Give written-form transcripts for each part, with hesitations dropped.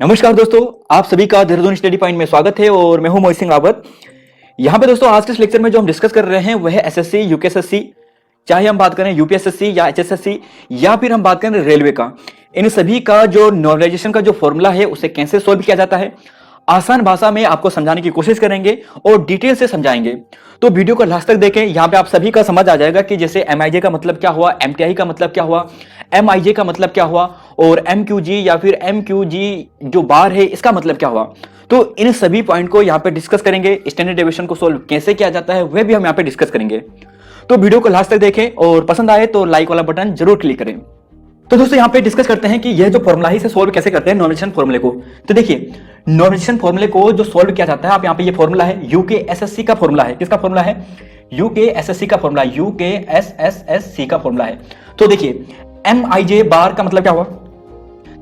नमस्कार दोस्तों, आप सभी का देहरादून स्टडी पॉइंट में स्वागत है और मैं हूं मोहित सिंह रावत। यहाँ पे दोस्तों आज के इस लेक्चर में जो हम डिस्कस कर रहे हैं वह है एसएससी, यूकेएसएससी, चाहे हम बात करें यूपीएसएससी या एचएसएससी या फिर हम बात करें रेलवे का। इन सभी का जो नॉर्मलाइजेशन का जो फॉर्मूला है उसे कैसे सोल्व किया जाता है, आसान भाषा में आपको समझाने की कोशिश करेंगे और डिटेल से समझाएंगे। तो वीडियो को लास्ट तक देखें, यहाँ पे आप सभी का समझ आ जाएगा कि जैसे एमआईजे का मतलब क्या हुआ, एमटीआई का मतलब क्या हुआ, एमआईजे का मतलब क्या हुआ और एमक्यूजी या फिर एमक्यूजी जो बार है इसका मतलब क्या हुआ। तो इन सभी पॉइंट को यहाँ पे डिस्कस करेंगे। स्टैंडर्ड डेविएशन को सोल्व कैसे किया जाता है वह भी हम यहाँ पे डिस्कस करेंगे। तो वीडियो को लास्ट तक देखें और पसंद आए तो लाइक वाला बटन जरूर क्लिक करें। तो दोस्तों यहाँ पे डिस्कस करते हैं कि यह जो फॉर्मूला है इसे सोल्व कैसे करते हैं नॉर्मलाइजेशन फॉर्मूले को। तो देखिए नॉर्मलाइजेशन फॉर्मूले को जो सोल्व किया जाता है, आप यहाँ पे ये फॉर्मूला है यूकेएसएससी का फॉर्मूला है। किसका फॉर्मूला है? यूकेएसएससी का फॉर्मूला, यूकेएसएससी का फॉर्मूला है। तो देखिए एमआईजे बार का मतलब क्या हुआ?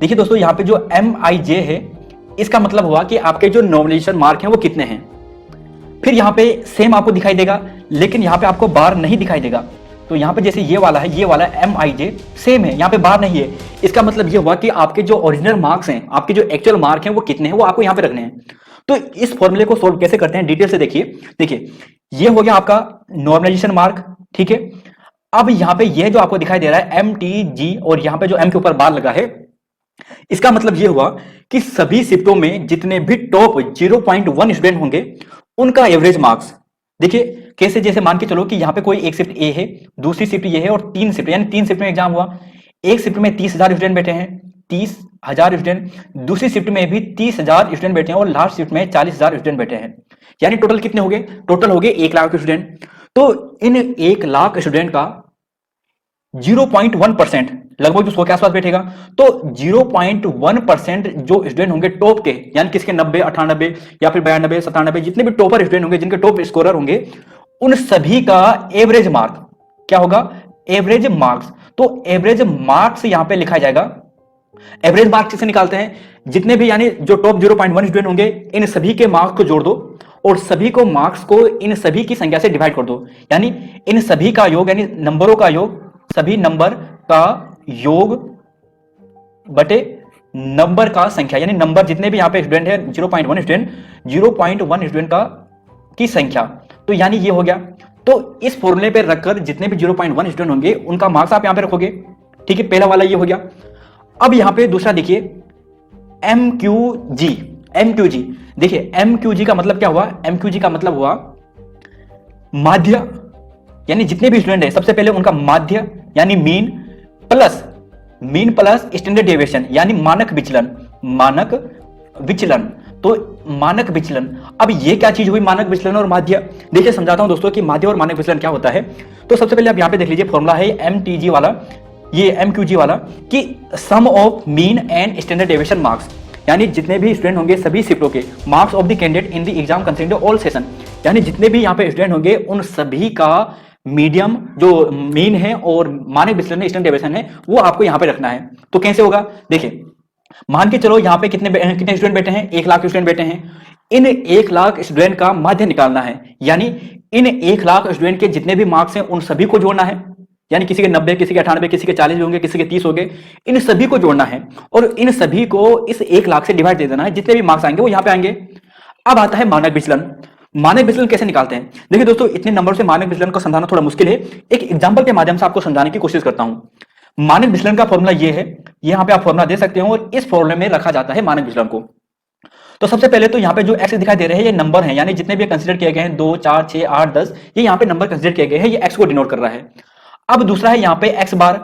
देखिए दोस्तों यहाँ पे जो एमआईजे है इसका मतलब हुआ कि आपके जो नॉर्मलाइजेशन मार्क हैं वो कितने हैं। फिर यहाँ पे सेम आपको दिखाई देगा लेकिन यहाँ पे आपको बार नहीं दिखाई देगा। तो यहाँ पे जैसे ये वाला एमआईजे सेम है, यहाँ पे बार नहीं है। इसका मतलब ये हुआ कि आपके जो ओरिजिनल मार्क्स हैं, आपके जो एक्चुअल मार्क हैं वो कितने हैं वो आपको यहाँ पे रखने हैं। तो इस फॉर्मूले को सोल्व कैसे करते हैं डिटेल से देखिए ये हो गया आपका नॉर्मलाइजेशन मार्क, ठीक है। अब यहाँ पे ये जो आपको दिखाई दे रहा है एमटीजी और यहाँ पे जो एम के ऊपर बार लगा है, इसका मतलब ये हुआ कि सभी शिफ्टों में जितने भी टॉप 0.1 स्टूडेंट होंगे उनका एवरेज मार्क्स। देखिए कैसे, जैसे मान के चलो कि यहाँ पे कोई एक शिफ्ट ए है, दूसरी शिफ्ट ये है और तीन शिफ्ट, यानी तीन शिफ्ट में एग्जाम हुआ। एक शिफ्ट में 30,000 स्टूडेंट बैठे हैं, 30,000 स्टूडेंट, दूसरी शिफ्ट में भी 30,000 स्टूडेंट बैठे हैं और लास्ट शिफ्ट में 40,000 स्टूडेंट बैठे हैं। यानी टोटल कितने हो गए? टोटल हो गए 1 लाख स्टूडेंट। तो इन 1 लाख स्टूडेंट का 0.1% लगभग जो 100 के आसपास बैठेगा। तो 0.1% जो स्टूडेंट होंगे टॉप के, यानी किसके 90, 98 या फिर 92, 97, जितने भी टॉपर स्टूडेंट होंगे, जिनके टॉप स्कोरर होंगे, उन सभी का एवरेज मार्क क्या होगा? Average marks. तो एवरेज मार्क्स यहां पे लिखा जाएगा। एवरेज मार्क्स किसे निकालते हैं? जितने भी यानी जो टॉप 0.1 स्टूडेंट होंगे इन सभी के मार्क्स को जोड़ दो और सभी को मार्क्स को इन सभी की संख्या से डिवाइड कर दो। यानी इन सभी का योग, यानी नंबरों का योग, सभी नंबर का योग बटे नंबर का संख्या, यानी नंबर जितने भी यहां पे स्टूडेंट है 0.1 स्टूडेंट, 0.1 स्टूडेंट का की संख्या। तो यानी ये हो गया। तो इस फॉर्मूले पे रखकर जितने भी 0.1 स्टूडेंट होंगे उनका मार्क्स आप यहां पे रखोगे, ठीक है। पहला वाला ये हो गया। अब यहां पे दूसरा देखिए एमक्यूजी। एमक्यूजी देखिए एमक्यूजी का मतलब क्या हुआ? एमक्यूजी का मतलब हुआ माध्य, यानी जितने भी स्टूडेंट है सबसे पहले उनका माध्य यानी मीन प्लस स्टैंडर्ड डेविएशन यानी मानक विचलन। मानक विचलन, तो मानक विचलन। अब ये क्या चीज हुई मानक विचलन और माध्य? देखिए समझाता हूं दोस्तों कि माध्य और मानक विचलन क्या होता है। तो सबसे पहले आप यहां पे देख लीजिए फॉर्मूला है एमटीजी वाला, ये एमक्यूजी वाला, कि sum of mean and standard deviation marks, यानी जितने भी स्टूडेंट होंगे सभी शिफ्टों के marks of the candidate in the exam considering all session, यानी जितने भी यहाँ पे स्टूडेंट होंगे उन सभी का मीडियम जो मीन है और मानक विचलन है, स्टैंडर्ड डेविएशन है, वो आपको यहाँ पे रखना है। तो कैसे होगा? देखिए मान के चलो यहाँ पे कितने स्टूडेंट बैठे हैं? 1 लाख स्टूडेंट बैठे हैं। इन 1 लाख स्टूडेंट का माध्य निकालना है, यानी इन 1 लाख स्टूडेंट के जितने भी मार्क्स हैं उन सभी को जोड़ना है। यानी किसी के 90, किसी के 98, किसी के 40 होंगे, किसी के 30 होंगे, इन सभी को जोड़ना है और इन सभी को इस 1 लाख से डिवाइड दे देना है। जितने भी मार्क्स आएंगे वो यहाँ पे आएंगे। अब आता है मानक विचलन। मानक विचलन कैसे निकालते हैं? देखिए दोस्तों इतने नंबर से मानक विचलन को समझाना थोड़ा मुश्किल है, एक एग्जांपल के माध्यम से आपको समझाने की कोशिश करता हूं। मानक विचलन का फॉर्मूला ये है, यहां पे आप फॉर्मूला दे सकते हो और इस फॉर्मूले में रखा जाता है मानक विचलन को। तो सबसे पहले तो यहाँ पे जो एक्स दिखाई दे रहे हैं ये नंबर है, यानी जितने भी कंसीडर किए गए हैं 2, 4, 6, 8, 10, ये यहाँ पे नंबर कंसीडर किए गए हैं, ये एक्स को डिनोट कर रहा है। अब दूसरा है यहाँ पे एक्स बार।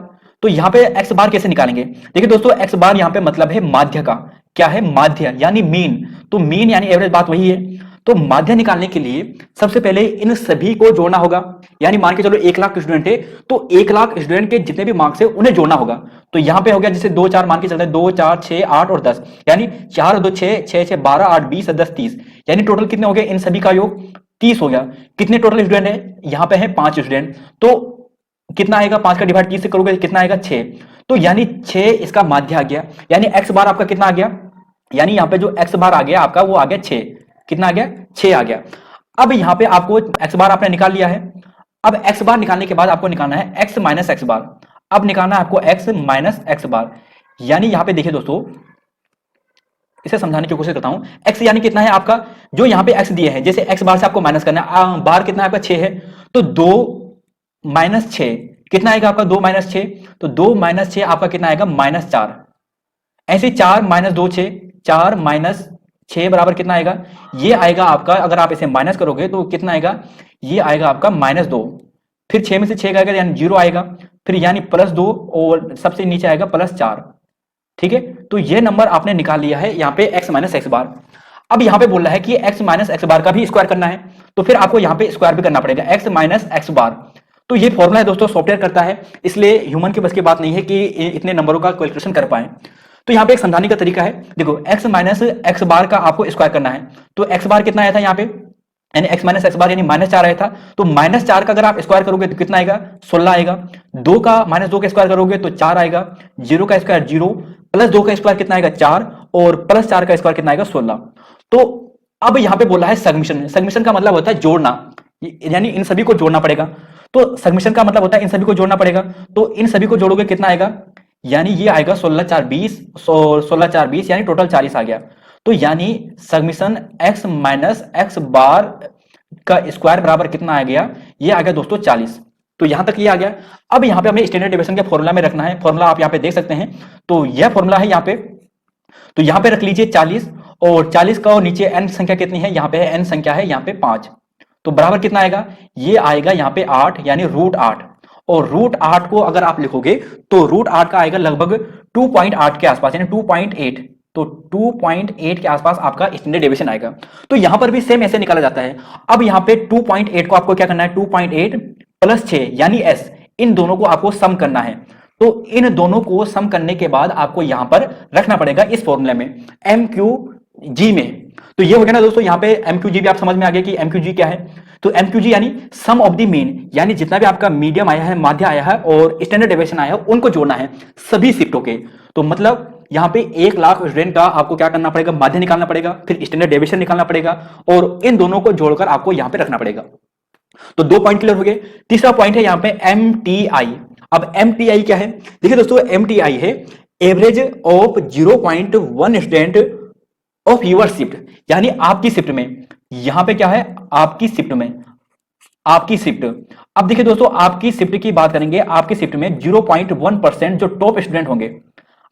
तो यहाँ पे एक्स बार कैसे निकालेंगे? देखिए दोस्तों एक्स बार यहाँ पे मतलब है माध्य का। क्या है? माध्य यानी मीन। तो मीन यानी एवरेज, बात वही है। तो माध्य निकालने के लिए सबसे पहले इन सभी को जोड़ना होगा, यानी मान के चलो 1 लाख स्टूडेंट है तो 1 लाख स्टूडेंट के जितने भी मार्क्स है उन्हें जोड़ना होगा। तो यहाँ पे हो गया जैसे 2, 4 मान के चलते हैं, 2, 4, 6, 8 और 10, यानी 4, 2, 6, 6, 6, 12, 8, 20, 10, 30, यानी टोटल कितने हो गए? इन सभी का योग 30 हो गया। कितने टोटल स्टूडेंट है? यहाँ पे है 5 स्टूडेंट। तो कितना आएगा? 5 का डिवाइड 30 से करोगे कितना आएगा? 6। तो यानी 6 इसका माध्य आ गया, यानी एक्स बार आपका कितना आ गया? यानी यहाँ पे जो एक्स बार आ गया आपका वो आ गया 6। कितना आ गया? 6 आ गया। अब यहाँ पे आपको एक्स बार आपने निकाल लिया है। अब एक्स बार निकालने के बाद आपको निकालना है एक्स माइनस एक्स बार। अब निकालना है आपको एक्स माइनस एक्स बार, यानी यहाँ पे देखिए दोस्तों इसे समझाने की कोशिश करता हूं। x यानी कितना है आपका, जो यहाँ पे x दिए हैं, जैसे x बार से आपको माइनस करना है, बार कितना है आपका 6 है, तो 2 माइनस 6 कितना आएगा आपका, 2 माइनस 6, तो 2 माइनस 6 आपका कितना आएगा, -4। ऐसे 4 माइनस 2 6, 4 माइनस 6 बराबर कितना आएगा, ये आएगा आपका, अगर आप इसे माइनस करोगे तो कितना आएगा, ये आएगा आपका -2, फिर 6 में से 6 आएगा यानी 0 आएगा, फिर यानी +2 और सबसे नीचे आएगा +4। ठीक है, तो ये नंबर आपने निकाल लिया है यहाँ पे x माइनस एक्स बार। अब यहाँ पे बोल रहा है कि x माइनस एक्स बार का भी स्क्वायर करना है, तो फिर आपको यहाँ पे स्क्वायर भी करना पड़ेगा x माइनस एक्स बार। तो ये फॉर्मूला है दोस्तों, सॉफ्टवेयर करता है, इसलिए ह्यूमन के बस की बात नहीं है कि इतने नंबरों का कैलकुलेशन कर पाए। तो यहाँ पे एक समझाने का तरीका है, देखो x माइनस एक्स बार का आपको स्क्वायर करना है, तो x बार कितना आया था यहाँ पे, यानी x माइनस एक्स बार यानी -4 आया था, तो -4 का अगर आप स्क्वायर करोगे तो कितना आएगा, 16 आएगा। 2 का -2 का स्क्वायर करोगे तो 4 आएगा, 0 का स्क्वायर 0, +2 का स्क्वायर कितना आएगा 4, और +4 का स्क्वायर कितना आएगा 16। तो अब यहाँ पे बोला है सगमिशन। सगमिशन का मतलब होता है जोड़ना, यानी इन सभी को जोड़ना पड़ेगा। तो सगमिशन का मतलब होता है इन सभी को जोड़ना पड़ेगा, तो इन सभी को जोड़ोगे कितना आएगा, यानी ये आएगा 16 4 20, 16 4 20 यानी टोटल 40 आ गया। तो यानी सगमिशन x माइनस एक्स बार का स्क्वायर बराबर कितना आ गया, ये आ गया दोस्तों 40। तो यहां तक ये आ गया। अब यहां पे हमें स्टैंडर्ड डेविएशन के फॉर्मूला में रखना है, फॉर्मूला आप यहां पे देख सकते हैं, तो यह फॉर्मूला है यहां पे, तो यहां पे रख लीजिए 40, और 40 का नीचे n संख्या कितनी है, यहां पे है n संख्या है यहां पे 5, तो बराबर कितना आएगा, ये आएगा यहां पे 8 यानी √8, और √8 को अगर आप लिखोगे तो √8 का आएगा लगभग 2.8 के आसपास यानी 2.8, तो 2.8 के आसपास आपका स्टैंडर्ड डेविएशन आएगा। तो यहां पर भी सेम ऐसे निकाला जाता है। अब यहां पे 2.8 को आपको क्या करना है, 2.8 + 6 यानी s, इन दोनों को आपको सम करना है। तो इन दोनों को सम करने के बाद आपको यहां पर रखना पड़ेगा इस फॉर्मूले में, MQG में। तो ये हो गया ना दोस्तों, यहाँ पे MQG भी आप समझ में आ गया कि MQG क्या है। तो MQG यानी सम ऑफ द मीन, यानी जितना भी आपका मीडियम आया है, माध्य आया है और स्टैंडर्ड डेविएशन आया है, उनको जोड़ना है सभी शिफ्टों के। तो मतलब यहाँ पे 1 लाख स्टूडेंट का आपको क्या करना पड़ेगा, माध्य निकालना पड़ेगा, फिर स्टैंडर्ड डेविएशन निकालना पड़ेगा, और इन दोनों को जोड़कर आपको यहाँ पे रखना पड़ेगा। तो 2 पॉइंट क्लियर हो गए। तीसरा पॉइंट है यहाँ पे MTI। अब MTI क्या है, देखिए दोस्तों, MTI है average of 0.1 student of your shift, यानी आपकी शिफ्ट में, यहां पे क्या है, आपकी शिफ्ट में, आपकी शिफ्ट। अब देखिए दोस्तों, आपकी शिफ्ट की बात करेंगे, आपकी शिफ्ट में 0.1% जो टॉप स्टूडेंट होंगे,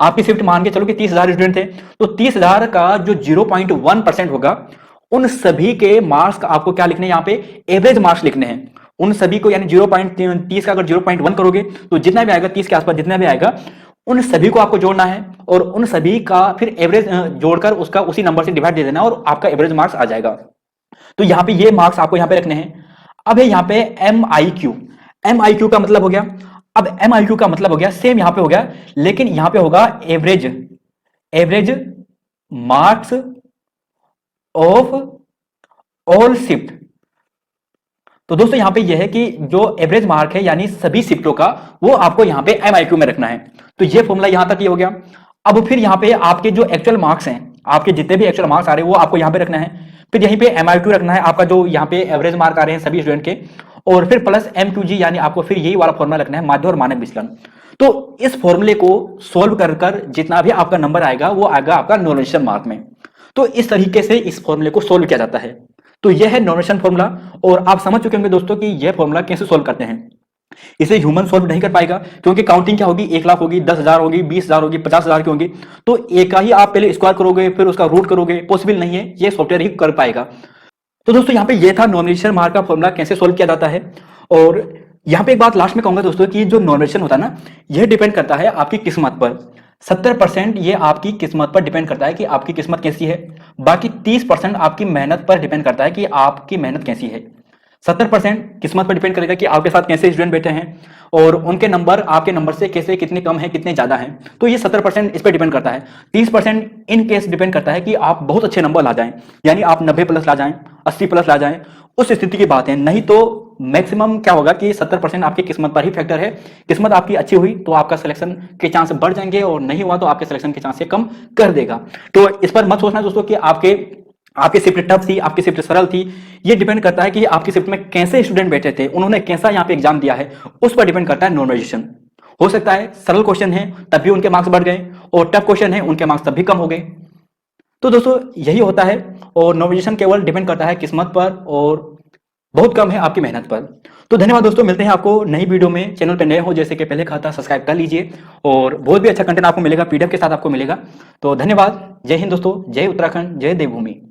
आपकी शिफ्ट मान के चलो कि 30,000 स्टूडेंट थे, तो 30,000 का जो 0.1% होगा, उन सभी के मार्क्स का आपको क्या लिखने हैं, यहां पे एवरेज मार्क्स लिखने हैं उन सभी को, यानी 0.30 का अगर 0.1 करोगे तो जितना भी आएगा, 30 के आसपास जितना भी आएगा, उन सभी को आपको जोड़ना है, और उन सभी का फिर एवरेज जोड़कर उसका उसी नंबर से डिवाइड दे देना, और आपका एवरेज मार्क्स आ जाएगा। तो यहाँ पे ये मार्क्स आपको यहाँ पे रखने हैं। अब है यहाँ पे MIQ। MIQ का मतलब हो गया, अब MIQ का मतलब हो गया सेम यहाँ पे हो गया, लेकिन यहाँ पे होगा average marks of all shift. तो दोस्तों यहाँ पे यह है कि जो एवरेज मार्क है यानी सभी शिफ्टों का, वो आपको यहाँ पे MIQ में रखना है। तो ये फॉर्मूला यहाँ तक ये हो गया। अब फिर यहाँ पे आपके जो एक्चुअल मार्क्स हैं, आपके जितने भी एक्चुअल मार्क्स आ रहे हैं, वो आपको यहाँ पे रखना है। फिर यहीं पे MIQ रखना है आपका, जो यहाँ पे एवरेज मार्क आ रहे हैं सभी स्टूडेंट के, और फिर प्लस MQG, यानी आपको फिर यही वाला फॉर्मूला रखना है, माध्य और मानक विचलन। तो इस फॉर्मूले को सोल्व कर जितना भी आपका नंबर आएगा, वो आएगा आपका नॉर्मलाइजेशन मार्क में। तो इस तरीके से इस फॉर्मूले को सोल्व किया जाता है। तो यह है नॉर्मलाइजेशन फॉर्मूला, और आप समझ चुके होंगे दोस्तों कि यह फॉर्मूला कैसे सोल्व करते हैं। इसे ह्यूमन सोल्व नहीं कर पाएगा, क्योंकि काउंटिंग क्या होगी, 1 लाख होगी, 10,000 होगी, 20,000 होगी, 50,000 की होगी, तो एक का ही आप पहले स्क्वायर करोगे फिर उसका रूट करोगे, पॉसिबल नहीं है, ये सॉफ्टवेयर ही कर पाएगा। तो दोस्तों यहाँ पे ये था नॉर्मलाइजेशन मार्क का फॉर्मूला कैसे सोल्व किया जाता है। और यहाँ पे एक बात लास्ट में कहूंगा दोस्तों कि जो नॉर्मलाइजेशन होता है ना, यह डिपेंड करता है आपकी किस्मत पर। 70% ये आपकी किस्मत पर डिपेंड करता है कि आपकी किस्मत कैसी है, बाकी 30% आपकी मेहनत पर डिपेंड करता है कि आपकी मेहनत कैसी है। 70% किस्मत पर डिपेंड करेगा कि आपके साथ कैसे स्टूडेंट बैठे हैं, और उनके नंबर आपके नंबर से कैसे, कितने कम है, कितने ज्यादा हैं, तो ये 70% इस पर डिपेंड करता है। 30% इन केस डिपेंड करता है कि आप बहुत अच्छे नंबर ला जाएं, यानी आप 90+ ला जाएं, 80+ ला जाएं, उस स्थिति की बात है। नहीं तो मैक्सिमम क्या होगा कि 70% आपकी किस्मत पर ही फैक्टर है। किस्मत आपकी अच्छी हुई तो आपका सिलेक्शन के चांस बढ़ जाएंगे, और नहीं हुआ तो आपके सिलेक्शन के चांस से कम कर देगा। तो इस पर मत सोचना दोस्तों कि आपकी शिफ्ट टफ थी, आपकी शिफ्ट सरल थी। ये डिपेंड करता है कि आपकी शिफ्ट में कैसे स्टूडेंट बैठे थे, उन्होंने कैसा यहाँ पे एग्जाम दिया है, उस पर डिपेंड करता है नॉर्मलाइजेशन। हो सकता है सरल क्वेश्चन है तब भी उनके मार्क्स बढ़ गए, और टफ क्वेश्चन है उनके मार्क्स तब भी कम हो गए। तो दोस्तों यही होता है, और नोटिफिकेशन केवल डिपेंड करता है किस्मत पर, और बहुत कम है आपकी मेहनत पर। तो धन्यवाद दोस्तों, मिलते हैं आपको नई वीडियो में। चैनल पे नए हो जैसे कि पहले कहा था, सब्सक्राइब कर लीजिए, और बहुत भी अच्छा कंटेंट आपको मिलेगा, पीडीएफ के साथ आपको मिलेगा। तो धन्यवाद। जय हिंद दोस्तों, जय उत्तराखंड, जय देवभूमि।